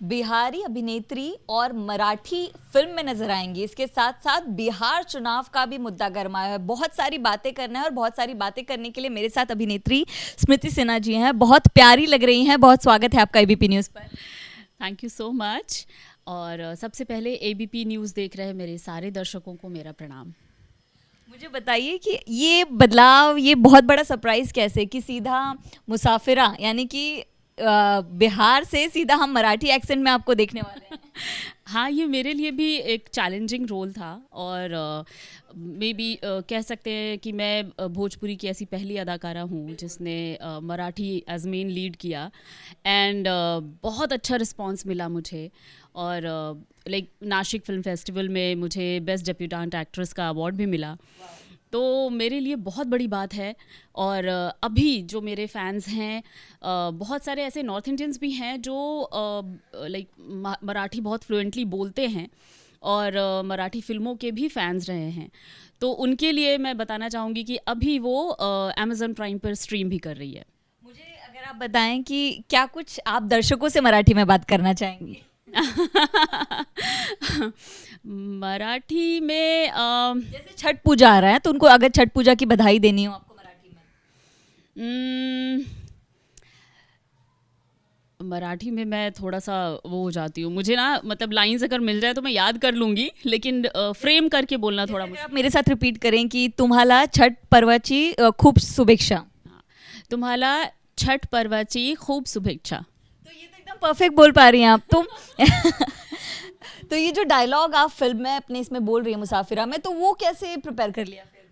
बिहारी अभिनेत्री और मराठी फिल्म में नजर आएंगी। इसके साथ साथ बिहार चुनाव का भी मुद्दा गरमाया है। बहुत सारी बातें करना है और बहुत सारी बातें करने के लिए मेरे साथ अभिनेत्री स्मृति सिन्हा जी हैं। बहुत प्यारी लग रही हैं। बहुत स्वागत है आपका एबीपी न्यूज़ पर। Thank you so much. और सबसे पहले एबीपी न्यूज़ देख रहे मेरे सारे दर्शकों को मेरा प्रणाम। मुझे बताइए कि ये बदलाव, ये बहुत बड़ा सरप्राइज कैसे कि सीधा मुसाफिरा यानी कि बिहार से सीधा हम मराठी एक्सेंट में आपको देखने वाले हैं। हाँ, ये मेरे लिए भी एक चैलेंजिंग रोल था और मे बी कह सकते हैं कि मैं भोजपुरी की ऐसी पहली अदाकारा हूँ जिसने मराठी एज मेन लीड किया। एंड बहुत अच्छा रिस्पांस मिला मुझे। और लाइक नासिक फिल्म फेस्टिवल में मुझे बेस्ट डेब्यूटेंट एक्ट्रेस का अवार्ड भी मिला। तो मेरे लिए बहुत बड़ी बात है। और अभी जो मेरे फैंस हैं, बहुत सारे ऐसे नॉर्थ इंडियंस भी हैं जो लाइक मराठी बहुत फ्लुएंटली बोलते हैं और मराठी फिल्मों के भी फैंस रहे हैं। तो उनके लिए मैं बताना चाहूँगी कि अभी वो अमेज़न प्राइम पर स्ट्रीम भी कर रही है। मुझे अगर आप बताएं कि क्या कुछ आप दर्शकों से मराठी में बात करना चाहेंगी? मराठी में जैसे छठ पूजा आ रहा है तो उनको अगर छठ पूजा की बधाई देनी हो आपको मराठी में। मराठी में मैं थोड़ा सा वो हो जाती हूँ। मुझे ना मतलब लाइंस अगर मिल जाए तो मैं याद कर लूँगी, लेकिन फ्रेम करके बोलना थोड़ा मुश्किल। आप मेरे साथ रिपीट करें कि तुम्हाला छठ पर्वाची खूप शुभेच्छा। तुम्हाला छठ पर्वाची खूप शुभेच्छा। तो ये तो एकदम परफेक्ट बोल पा रही हैं आप तुम। तो ये जो डायलॉग आप फिल्म में अपने इसमें बोल रही है मुसाफिरा में, तो वो कैसे प्रिपेयर कर लिया फिर?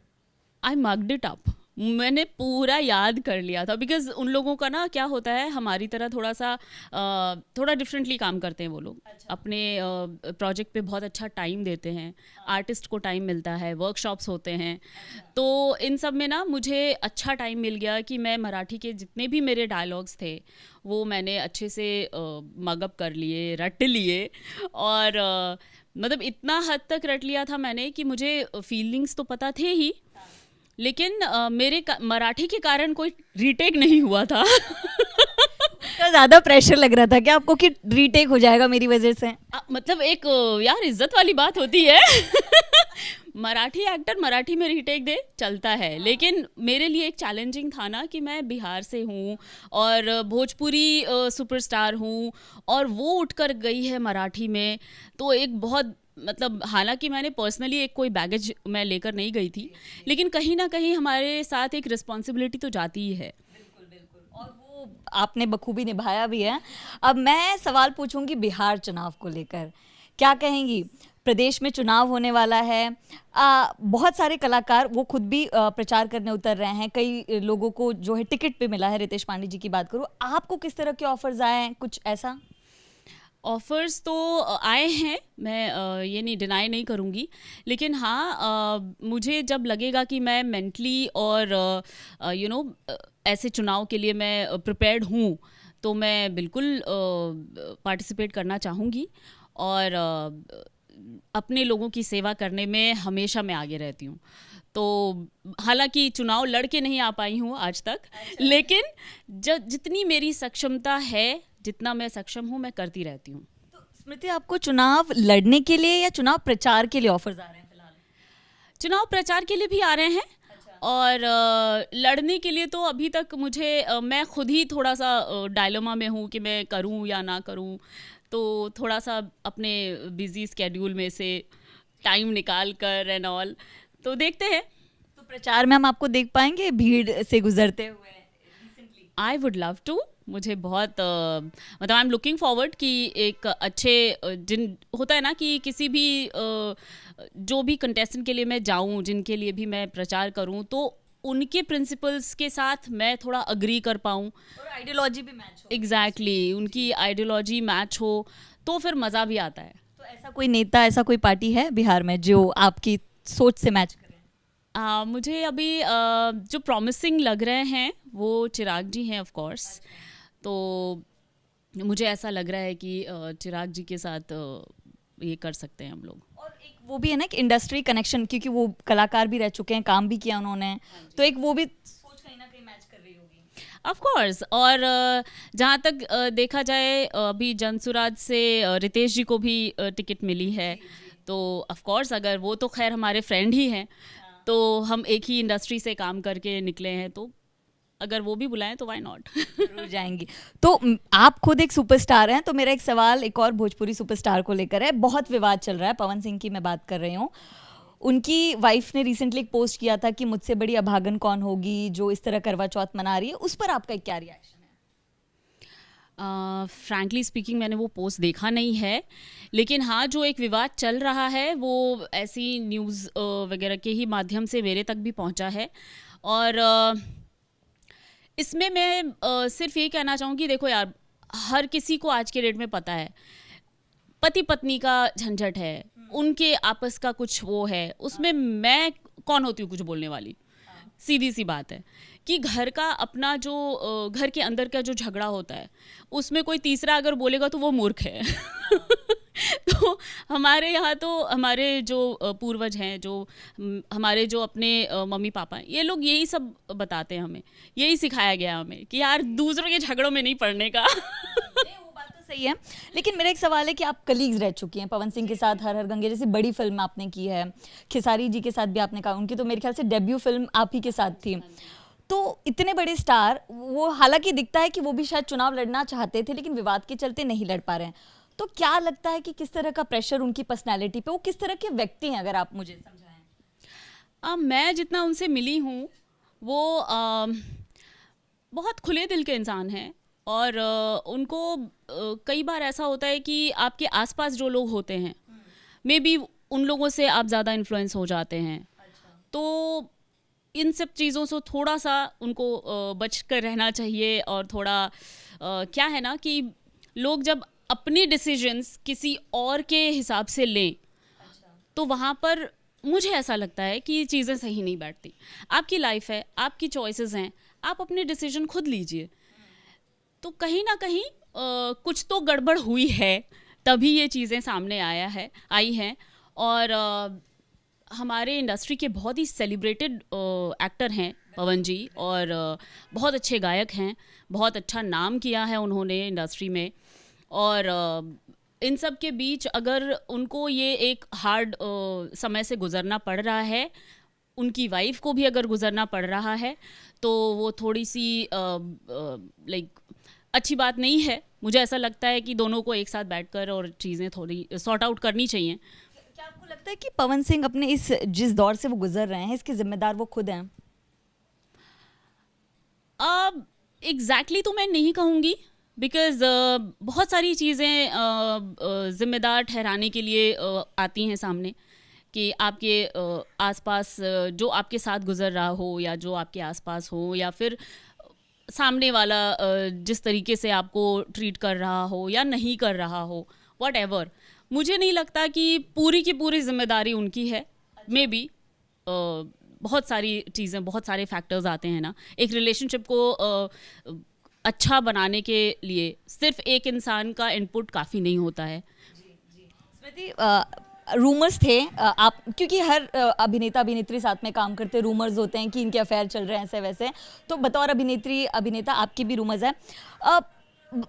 आई मग्ड इट अप। मैंने पूरा याद कर लिया था बिकॉज उन लोगों का ना क्या होता है, हमारी तरह थोड़ा डिफरेंटली काम करते हैं वो लोग। अच्छा। अपने प्रोजेक्ट पे बहुत अच्छा टाइम देते हैं। आर्टिस्ट को टाइम मिलता है, वर्कशॉप्स होते हैं। अच्छा। तो इन सब में ना मुझे अच्छा टाइम मिल गया कि मैं मराठी के जितने भी मेरे डायलॉग्स थे वो मैंने अच्छे से मगअप कर लिए, रट लिए। और मतलब इतना हद तक रट लिया था मैंने कि मुझे फीलिंग्स तो पता थे ही, लेकिन मेरे मराठी के कारण कोई रीटेक नहीं हुआ था। उसका ज़्यादा प्रेशर लग रहा था क्या आपको कि रीटेक हो जाएगा मेरी वजह से? मतलब एक यार इज्जत वाली बात होती है। मराठी एक्टर मराठी में रीटेक दे चलता है, लेकिन मेरे लिए एक चैलेंजिंग था ना कि मैं बिहार से हूँ और भोजपुरी सुपरस्टार हूँ और वो उठकर गई है मराठी में। तो एक बहुत मतलब हालांकि मैंने पर्सनली एक कोई बैगेज मैं लेकर नहीं गई थी, लेकिन कहीं ना कहीं हमारे साथ एक रिस्पॉन्सिबिलिटी तो जाती ही है। बिल्कुल बिल्कुल, और वो आपने बखूबी निभाया भी है। अब मैं सवाल पूछूंगी बिहार चुनाव को लेकर, क्या कहेंगी? प्रदेश में चुनाव होने वाला है। बहुत सारे कलाकार वो खुद भी प्रचार करने उतर रहे हैं। कई लोगों को जो है टिकट पे मिला है। रितेश पांडे जी की बात करूँ, आपको किस तरह के ऑफर्स आए हैं? कुछ ऐसा? ऑफ़र्स तो आए हैं, मैं ये नहीं डिनाई नहीं करूँगी, लेकिन हाँ मुझे जब लगेगा कि मैं मेंटली और ऐसे चुनाव के लिए मैं प्रिपेयर्ड हूँ तो मैं बिल्कुल पार्टिसिपेट करना चाहूँगी। और अपने लोगों की सेवा करने में हमेशा मैं आगे रहती हूँ। तो हालांकि चुनाव लड़ के नहीं आ पाई हूँ आज तक। अच्छा। लेकिन जितनी मेरी सक्षमता है, जितना मैं सक्षम हूँ, मैं करती रहती हूँ। तो स्मृति, आपको चुनाव लड़ने के लिए या चुनाव प्रचार के लिए ऑफर्स आ रहे हैं फिलहाल? चुनाव प्रचार के लिए भी आ रहे हैं। अच्छा। और लड़ने के लिए तो अभी तक मुझे मैं खुद ही थोड़ा सा डायलेमा में हूँ कि मैं करूँ या ना करूँ। तो थोड़ा सा अपने बिजी स्केड्यूल में से टाइम निकाल कर एंड ऑल, तो देखते हैं। तो प्रचार में हम आपको देख पाएंगे भीड़ से गुजरते हुए recently? I would love to. मुझे बहुत मतलब आई एम लुकिंग फॉरवर्ड कि एक अच्छे जिन होता है ना कि किसी भी जो भी कंटेस्टेंट के लिए मैं जाऊं, जिनके लिए भी मैं प्रचार करूं, तो उनके प्रिंसिपल्स के साथ मैं थोड़ा अग्री कर पाऊं और आइडियोलॉजी भी मैच हो। एग्जैक्टली, उनकी आइडियोलॉजी मैच हो तो फिर मज़ा भी आता है। तो ऐसा कोई नेता, ऐसा कोई पार्टी है बिहार में जो आपकी सोच से मैच करे? मुझे अभी जो प्रॉमिसिंग लग रहे हैं वो चिराग जी हैं ऑफ कोर्स। तो मुझे ऐसा लग रहा है कि चिराग जी के साथ ये कर सकते हैं हम लोग। और एक वो भी है ना कि इंडस्ट्री कनेक्शन, क्योंकि वो कलाकार भी रह चुके हैं, काम भी किया उन्होंने, तो एक वो भी सोच कहीं ना कहीं मैच कर रही होगी। Of course. और जहाँ तक देखा जाए अभी जनसुराज से रितेश जी को भी टिकट मिली है, तो ऑफ कोर्स अगर वो तो खैर हमारे फ्रेंड ही हैं, तो हम एक ही इंडस्ट्री से काम करके निकले हैं, तो अगर वो भी बुलाएं तो व्हाई नॉट। जरूर जाएंगी। तो आप खुद एक सुपरस्टार हैं, तो मेरा एक सवाल एक और भोजपुरी सुपरस्टार को लेकर है। बहुत विवाद चल रहा है, पवन सिंह की मैं बात कर रही हूँ। उनकी वाइफ ने रिसेंटली एक पोस्ट किया था कि मुझसे बड़ी अभागन कौन होगी जो इस तरह करवा चौथ मना रही है, उस पर आपका क्या रिएक्शन है? फ्रैंकली स्पीकिंग मैंने वो पोस्ट देखा नहीं है, लेकिन हाँ जो एक विवाद चल रहा है वो ऐसी न्यूज़ वगैरह के ही माध्यम से मेरे तक भी पहुँचा है। और इसमें मैं सिर्फ ये कहना चाहूँगी, देखो यार, हर किसी को आज के डेट में पता है पति पत्नी का झंझट है, उनके आपस का कुछ वो है, उसमें मैं कौन होती हूँ कुछ बोलने वाली। सीधी सी बात है कि घर का अपना जो घर के अंदर का जो झगड़ा होता है उसमें कोई तीसरा अगर बोलेगा तो वो मूर्ख है। तो हमारे यहाँ तो हमारे जो पूर्वज हैं, जो हमारे जो अपने मम्मी पापा हैं, ये लोग यही सब बताते हैं हमें, यही सिखाया गया हमें कि यार दूसरों के झगड़ों में नहीं पड़ने का। वो बात तो सही है, लेकिन मेरा एक सवाल है कि आप कलीग्स रह चुकी हैं पवन सिंह के साथ, हर हर गंगे जैसी बड़ी फिल्म आपने की है, खेसारी जी के साथ भी आपने कहा, उनकी तो मेरे ख्याल से डेब्यू फिल्म आप ही के साथ थी। तो इतने बड़े स्टार, वो हालांकि दिखता है कि वो भी शायद चुनाव लड़ना चाहते थे लेकिन विवाद के चलते नहीं लड़ पा रहे हैं, तो क्या लगता है कि किस तरह का प्रेशर उनकी पर्सनैलिटी पे, वो किस तरह के व्यक्ति हैं, अगर आप मुझे समझाएं? मैं जितना उनसे मिली हूँ वो बहुत खुले दिल के इंसान हैं। और उनको कई बार ऐसा होता है कि आपके आसपास जो लोग होते हैं मे बी उन लोगों से आप ज़्यादा इन्फ्लुएंस हो जाते हैं। तो इन सब चीज़ों से थोड़ा सा उनको बच कर रहना चाहिए। और थोड़ा क्या है ना कि लोग जब अपने डिसीजंस किसी और के हिसाब से लें तो वहाँ पर मुझे ऐसा लगता है कि ये चीज़ें सही नहीं बैठती। आपकी लाइफ है, आपकी चॉइसेस हैं, आप अपने डिसीजन खुद लीजिए। तो कहीं ना कहीं कुछ तो गड़बड़ हुई है, तभी ये चीज़ें सामने आई हैं। और हमारे इंडस्ट्री के बहुत ही सेलिब्रेटेड एक्टर हैं पवन जी, और बहुत अच्छे गायक हैं, बहुत अच्छा नाम किया है उन्होंने इंडस्ट्री में। और इन सब के बीच अगर उनको ये एक हार्ड समय से गुजरना पड़ रहा है, उनकी वाइफ को भी अगर गुजरना पड़ रहा है, तो वो थोड़ी सी लाइक अच्छी बात नहीं है। मुझे ऐसा लगता है कि दोनों को एक साथ बैठकर और चीज़ें थोड़ी सॉर्ट आउट करनी चाहिए। क्या आपको लगता है कि पवन सिंह अपने इस जिस दौर से वो गुजर रहे हैं, इसके जिम्मेदार वो खुद हैं? एग्जैक्टली तो मैं नहीं कहूँगी, बिकॉज बहुत सारी चीज़ें ज़िम्मेदार ठहराने के लिए आती हैं सामने, कि आपके आसपास जो आपके साथ गुजर रहा हो, या जो आपके आसपास हो, या फिर सामने वाला जिस तरीके से आपको ट्रीट कर रहा हो या नहीं कर रहा हो, व्हाटएवर। मुझे नहीं लगता कि पूरी की पूरी जिम्मेदारी उनकी है। मे बी बहुत सारी चीज़ें, बहुत सारे फैक्टर्स आते हैं ना एक रिलेशनशिप को अच्छा बनाने के लिए। सिर्फ एक इंसान का इनपुट काफ़ी नहीं होता है। स्मृति, रूमर्स थे, आप क्योंकि हर अभिनेता अभिनेत्री साथ में काम करते, रूमर्स होते हैं कि इनके अफेयर चल रहे हैं ऐसे वैसे, तो बतौर अभिनेत्री अभिनेता आपकी भी रूमर्स है।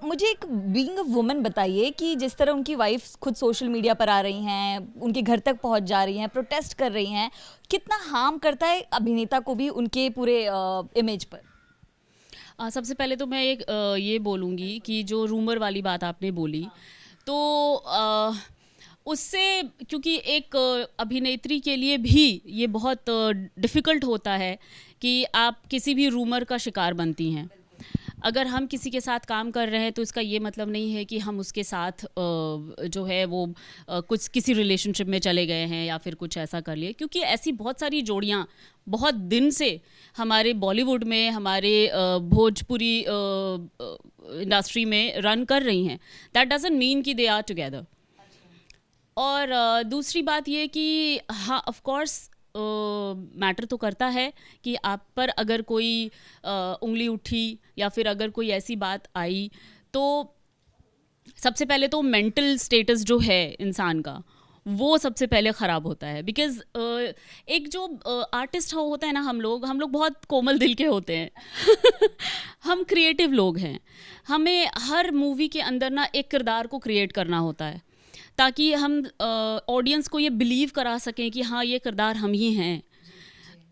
मुझे एक बीइंग अ वुमन बताइए कि जिस तरह उनकी वाइफ खुद सोशल मीडिया पर आ रही हैं, उनके घर तक पहुंच जा रही हैं, प्रोटेस्ट कर रही हैं, कितना हार्म करता है अभिनेता को भी उनके पूरे इमेज पर? सबसे पहले तो मैं ये बोलूँगी कि जो रूमर वाली बात आपने बोली, तो उससे, क्योंकि एक अभिनेत्री के लिए भी ये बहुत डिफ़िकल्ट होता है कि आप किसी भी रूमर का शिकार बनती हैं। अगर हम किसी के साथ काम कर रहे हैं तो इसका ये मतलब नहीं है कि हम उसके साथ जो है वो कुछ किसी रिलेशनशिप में चले गए हैं या फिर कुछ ऐसा कर लिए, क्योंकि ऐसी बहुत सारी जोड़ियाँ बहुत दिन से हमारे बॉलीवुड में, हमारे भोजपुरी इंडस्ट्री में रन कर रही हैं। दैट डजंट मीन कि दे आर टुगेदर। और दूसरी बात ये कि हाँ, ऑफ कोर्स मैटर तो करता है कि आप पर अगर कोई उंगली उठी या फिर अगर कोई ऐसी बात आई, तो सबसे पहले तो मेंटल स्टेटस जो है इंसान का, वो सबसे पहले ख़राब होता है। बिकॉज़ एक जो आर्टिस्ट होता है ना, हम लोग बहुत कोमल दिल के होते हैं। हम क्रिएटिव लोग हैं। हमें हर मूवी के अंदर ना एक किरदार को क्रिएट करना होता है, ताकि हम ऑडियंस को ये बिलीव करा सकें कि हाँ, ये किरदार हम ही हैं।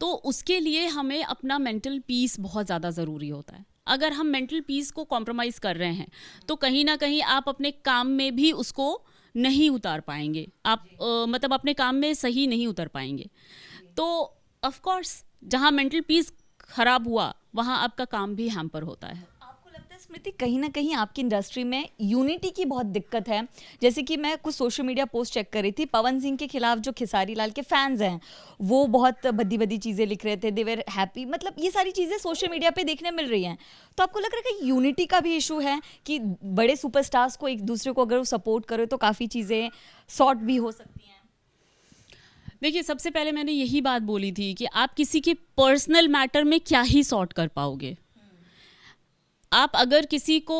तो उसके लिए हमें अपना मेंटल पीस बहुत ज़्यादा ज़रूरी होता है। अगर हम मेंटल पीस को कॉम्प्रोमाइज़ कर रहे हैं तो कहीं ना कहीं आप अपने काम में भी उसको नहीं उतार पाएंगे। आप मतलब अपने काम में सही नहीं उतर पाएंगे। तो ऑफ कोर्स जहाँ मेंटल पीस खराब हुआ वहाँ आपका काम भी हैम्पर होता है। आपको लगता है स्मृति कहीं ना कहीं आपकी इंडस्ट्री में यूनिटी की बहुत दिक्कत है? जैसे कि मैं कुछ सोशल मीडिया पोस्ट चेक कर रही थी, पवन सिंह के खिलाफ जो खेसारी लाल के फैंस हैं वो बहुत भद्दी भद्दी चीज़ें लिख रहे थे, दे वर हैप्पी, मतलब ये सारी चीज़ें सोशल मीडिया पे देखने मिल रही हैं। तो आपको लग रहा है कि यूनिटी का भी इशू है कि बड़े सुपरस्टार्स को एक दूसरे को अगर वो सपोर्ट करे तो काफ़ी चीज़ें सॉर्ट भी हो सकती हैं? देखिए, सबसे पहले मैंने यही बात बोली थी कि आप किसी के पर्सनल मैटर में क्या ही सॉर्ट कर पाओगे। आप अगर किसी को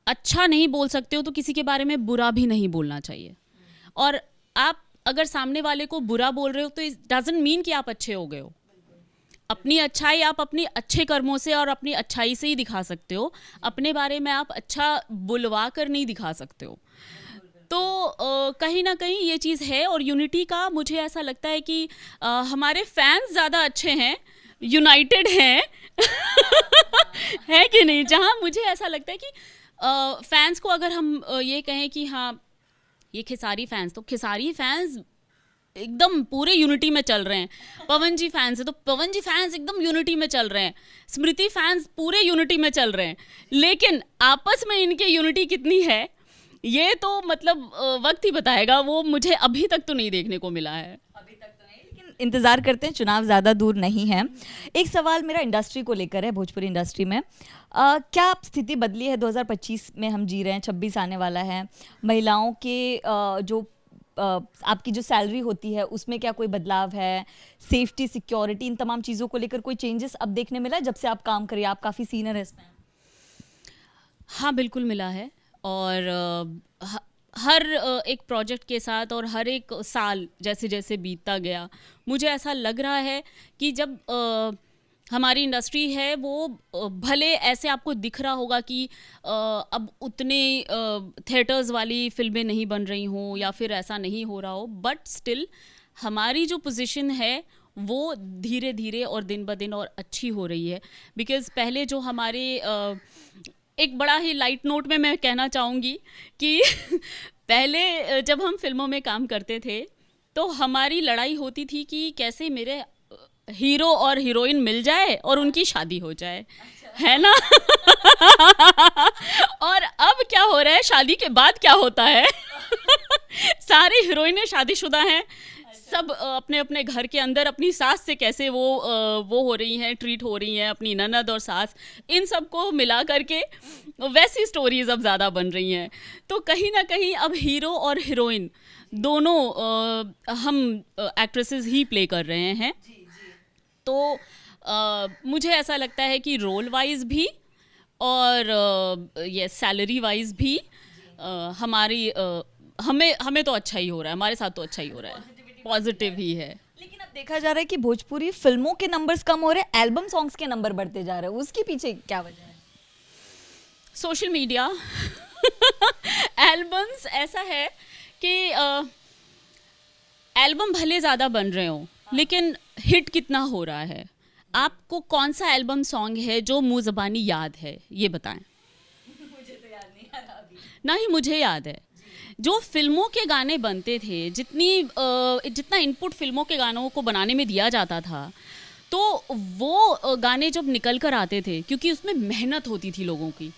अच्छा नहीं बोल सकते हो तो किसी के बारे में बुरा भी नहीं बोलना चाहिए। और आप अगर सामने वाले को बुरा बोल रहे हो तो इट डजंट मीन कि आप अच्छे हो गए हो। अपनी अच्छाई आप अपनी अच्छे कर्मों से और अपनी अच्छाई से ही दिखा सकते हो। अपने बारे में आप अच्छा बुलवा कर नहीं दिखा सकते हो। तो कहीं ना कहीं ये चीज़ है। और यूनिटी का मुझे ऐसा लगता है कि हमारे फैंस ज़्यादा अच्छे हैं, यूनाइटेड हैं। है कि नहीं? जहाँ मुझे ऐसा लगता है कि फैंस को अगर हम ये कहें कि हाँ, ये खेसारी फैंस, तो खेसारी फैंस एकदम पूरे यूनिटी में चल रहे हैं। पवन जी फैंस है तो पवन जी फैंस एकदम यूनिटी में चल रहे हैं। स्मृति फैंस पूरे यूनिटी में चल रहे हैं। लेकिन आपस में इनके यूनिटी कितनी है ये तो मतलब वक्त ही बताएगा। वो मुझे अभी तक तो नहीं देखने को मिला है। अभी तक तो नहीं, लेकिन इंतज़ार करते हैं, चुनाव ज़्यादा दूर नहीं है। एक सवाल मेरा इंडस्ट्री को लेकर है, भोजपुरी इंडस्ट्री में क्या स्थिति बदली है? 2025 में हम जी रहे हैं, 26 आने वाला है। महिलाओं के जो आपकी जो सैलरी होती है उसमें क्या कोई बदलाव है? सेफ्टी, सिक्योरिटी, इन तमाम चीज़ों को लेकर कोई चेंजेस अब देखने मिला है जब से आप काम करिए? आप काफ़ी सीनियर हैं इसमें। हाँ, बिल्कुल मिला है। और हर एक प्रोजेक्ट के साथ और हर एक साल जैसे जैसे बीतता गया, मुझे ऐसा लग रहा है कि जब हमारी इंडस्ट्री है वो भले ऐसे आपको दिख रहा होगा कि अब उतने थिएटर्स वाली फिल्में नहीं बन रही हों या फिर ऐसा नहीं हो रहा हो, बट स्टिल हमारी जो पोजीशन है वो धीरे धीरे और दिन ब दिन और अच्छी हो रही है। बिकॉज़ पहले जो हमारे एक बड़ा ही लाइट नोट में मैं कहना चाहूँगी कि पहले जब हम फिल्मों में काम करते थे तो हमारी लड़ाई होती थी कि कैसे मेरे हीरो और हीरोइन मिल जाए और उनकी शादी हो जाए। है ना? और अब क्या हो रहा है, शादी के बाद क्या होता है? सारी हीरोइनें शादीशुदा हैं। सब अपने अपने घर के अंदर अपनी सास से कैसे वो हो रही हैं, ट्रीट हो रही हैं, अपनी ननद और सास, इन सब को मिला करके वैसी स्टोरीज अब ज़्यादा बन रही हैं। तो कहीं ना कहीं अब हीरो और हीरोइन दोनों हम एक्ट्रेसेस ही प्ले कर रहे हैं। तो मुझे ऐसा लगता है कि रोल वाइज भी और ये सैलरी वाइज भी हमारी हमें तो अच्छा ही हो रहा है, हमारे साथ तो अच्छा ही हो रहा है, पॉजिटिव ही है। लेकिन अब देखा जा रहा है कि भोजपुरी फिल्मों के नंबर्स कम हो रहे हैं, एल्बम सॉन्ग्स के नंबर बढ़ते जा रहे हैं, उसके पीछे क्या वजह है? Social media. एल्बम्स ऐसा है कि एल्बम भले ज़्यादा बन रहे हो लेकिन हिट कितना हो रहा है? आपको कौन सा एल्बम सॉन्ग है जो मुँह ज़बानी याद है, ये बताएं। मुझे तो याद नहीं आ रहा अभी। ना ही मुझे याद है। जो फिल्मों के गाने बनते थे, जितना इनपुट फिल्मों के गानों को बनाने में दिया जाता था, तो वो गाने जब निकल कर आते थे, क्योंकि उसमें मेहनत होती थी लोगों की।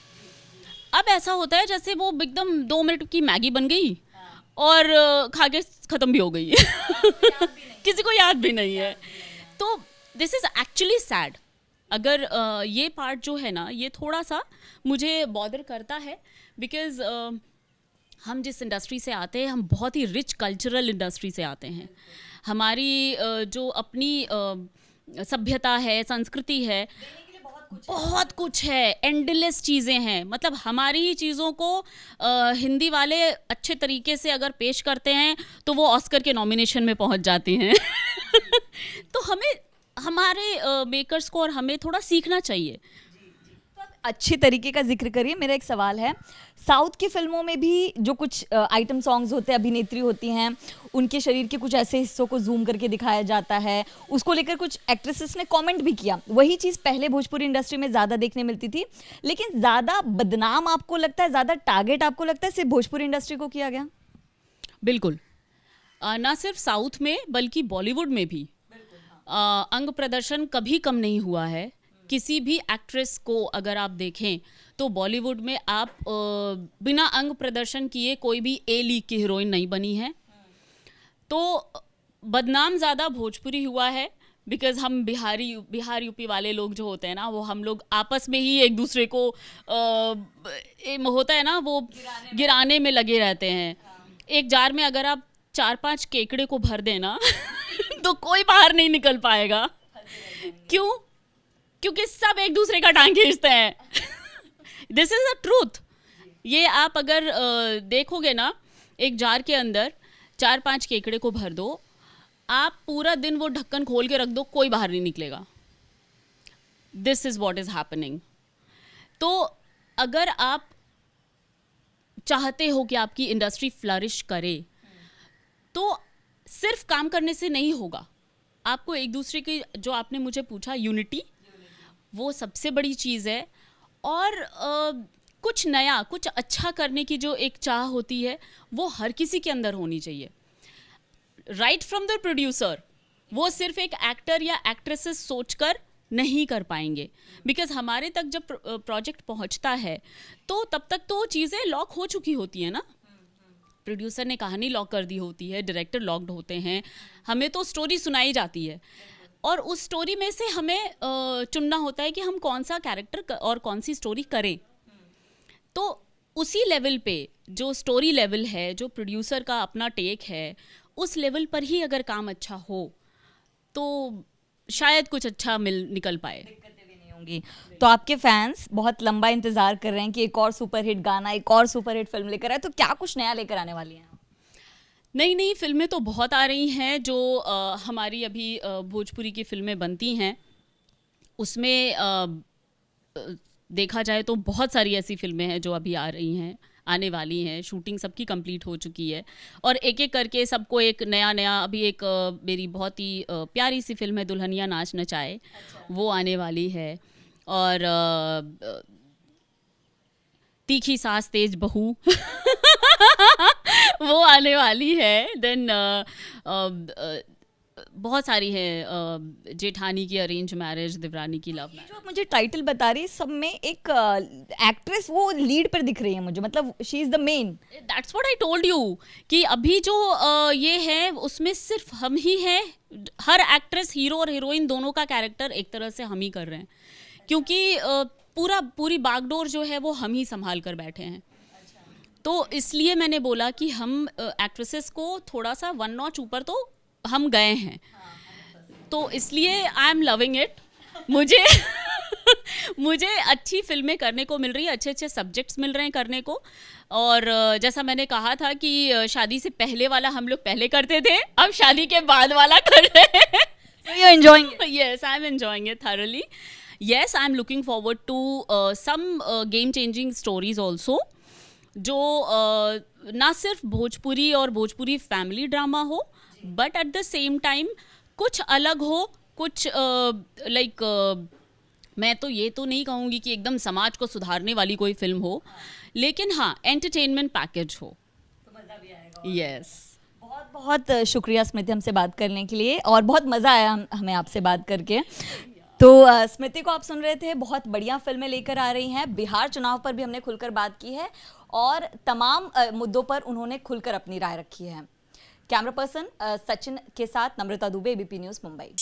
अब ऐसा होता है जैसे वो एकदम 2 मिनट की मैगी बन गई और खा के ख़त्म भी हो गई। किसी को याद भी नहीं है। तो दिस इज़ एक्चुअली सैड। अगर ये पार्ट जो है ना, ये थोड़ा सा मुझे बॉदर करता है। बिकॉज़ हम जिस इंडस्ट्री से आते हैं, हम बहुत ही रिच कल्चरल इंडस्ट्री से आते हैं। हमारी जो अपनी सभ्यता है, संस्कृति है, बहुत कुछ है, एंडलेस चीज़ें हैं। मतलब हमारी ही चीज़ों को हिंदी वाले अच्छे तरीके से अगर पेश करते हैं तो वो ऑस्कर के नॉमिनेशन में पहुंच जाती हैं। तो हमें हमारे मेकर्स को और हमें थोड़ा सीखना चाहिए। अच्छी तरीके का जिक्र करिए। मेरा एक सवाल है, साउथ की फिल्मों में भी जो कुछ आइटम सॉन्ग्स होते हैं, अभिनेत्री होती हैं, उनके शरीर के कुछ ऐसे हिस्सों को जूम करके दिखाया जाता है, उसको लेकर कुछ एक्ट्रेसेस ने कमेंट भी किया। वही चीज़ पहले भोजपुरी इंडस्ट्री में ज़्यादा देखने मिलती थी, लेकिन ज़्यादा बदनाम आपको लगता है, ज़्यादा टारगेट आपको लगता है सिर्फ भोजपुरी इंडस्ट्री को किया गया? बिल्कुल। ना सिर्फ साउथ में बल्कि बॉलीवुड में भी अंग प्रदर्शन कभी कम नहीं हुआ है। किसी भी एक्ट्रेस को अगर आप देखें तो बॉलीवुड में आप बिना अंग प्रदर्शन किए कोई भी ए लीग की हीरोइन नहीं बनी है। तो बदनाम ज़्यादा भोजपुरी हुआ है, बिकॉज हम बिहार यूपी वाले लोग जो होते हैं ना, वो हम लोग आपस में ही एक दूसरे को होता है ना, वो गिराने में लगे रहते हैं। एक जार में अगर आप 4-5 केकड़े को भर देना तो कोई बाहर नहीं निकल पाएगा। क्यों? क्योंकि सब एक दूसरे का टांग खींचते हैं। This is a truth. ये आप अगर देखोगे ना, एक जार के अंदर 4-5 केकड़े को भर दो, आप पूरा दिन वो ढक्कन खोल के रख दो, कोई बाहर नहीं निकलेगा। This is what is happening. तो अगर आप चाहते हो कि आपकी इंडस्ट्री फ्लरिश करे, तो सिर्फ काम करने से नहीं होगा। आपको एक दूसरे की, जो आपने मुझे पूछा, यूनिटी, वो सबसे बड़ी चीज़ है। और कुछ नया, कुछ अच्छा करने की जो एक चाह होती है, वो हर किसी के अंदर होनी चाहिए, राइट फ्रॉम द प्रोड्यूसर। वो सिर्फ एक एक्टर या एक्ट्रेसेस सोचकर नहीं कर पाएंगे, बिकॉज हमारे तक जब प्रोजेक्ट पहुंचता है तो तब तक तो चीज़ें लॉक हो चुकी होती है ना। प्रोड्यूसर ने कहानी लॉक कर दी होती है, डायरेक्टर लॉक्ड होते हैं, हमें तो स्टोरी सुनाई जाती है और उस स्टोरी में से हमें चुनना होता है कि हम कौन सा कैरेक्टर और कौन सी स्टोरी करें। तो उसी लेवल पे, जो स्टोरी लेवल है, जो प्रोड्यूसर का अपना टेक है, उस लेवल पर ही अगर काम अच्छा हो तो शायद कुछ अच्छा निकल पाए। दिक्कतें भी नहीं होंगी। तो आपके फैंस बहुत लंबा इंतजार कर रहे हैं कि एक और सुपरहिट गाना, एक और सुपरहिट फिल्म लेकर आए, तो क्या कुछ नया लेकर आने वाली हैं? नई नई फिल्में तो बहुत आ रही हैं। जो हमारी अभी भोजपुरी की फिल्में बनती हैं, उसमें देखा जाए तो बहुत सारी ऐसी फिल्में हैं जो अभी आ रही हैं, आने वाली हैं। शूटिंग सबकी कंप्लीट हो चुकी है और एक एक करके सबको एक नया नया, अभी एक मेरी बहुत ही प्यारी सी फिल्म है दुल्हनिया नाच नचाए, वो आने वाली है। और तीखी सास तेज बहू वो आने वाली है। देन बहुत सारी है, जेठानी की अरेंज मैरिज, देवरानी की लव मैरिज। जो आप मुझे टाइटल बता रही, सब में एक एक्ट्रेस वो लीड पर दिख रही है मुझे, मतलब she is the main. That's what I told you कि अभी जो ये है उसमें सिर्फ हम ही हैं। हर एक्ट्रेस, हीरो और हीरोइन दोनों का कैरेक्टर एक तरह से हम ही कर रहे हैं, क्योंकि पूरी बागडोर जो है वो हम ही संभाल कर बैठे हैं। तो इसलिए मैंने बोला कि हम एक्ट्रेसेस को थोड़ा सा 1 नॉच ऊपर तो हम गए हैं। तो इसलिए आई एम लविंग इट। मुझे अच्छी फिल्में करने को मिल रही है, अच्छे अच्छे सब्जेक्ट्स मिल रहे हैं करने को। और जैसा मैंने कहा था कि शादी से पहले वाला हम लोग पहले करते थे, अब शादी के बाद वाला कर रहे हैं। So you're enjoying it? Yes, I'm enjoying it thoroughly. Yes, I'm looking forward to some game-changing stories also, जो ना सिर्फ भोजपुरी और भोजपुरी फैमिली ड्रामा हो, but at the same time कुछ अलग हो, कुछ लाइक मैं तो ये तो नहीं कहूँगी कि एकदम समाज को सुधारने वाली कोई फिल्म हो, लेकिन हाँ एंटरटेनमेंट पैकेज हो तो मजा भी आएगा। यस। बहुत बहुत शुक्रिया स्मृति हमसे बात करने के लिए, और बहुत मज़ा आया हमें आपसे बात करके। तो स्मृति को आप सुन रहे थे, बहुत बढ़िया फिल्में लेकर आ रही हैं। बिहार चुनाव पर भी हमने खुलकर बात की है और तमाम मुद्दों पर उन्होंने खुलकर अपनी राय रखी है। कैमरा पर्सन सचिन के साथ नम्रता दुबे, एबीपी न्यूज़ मुंबई।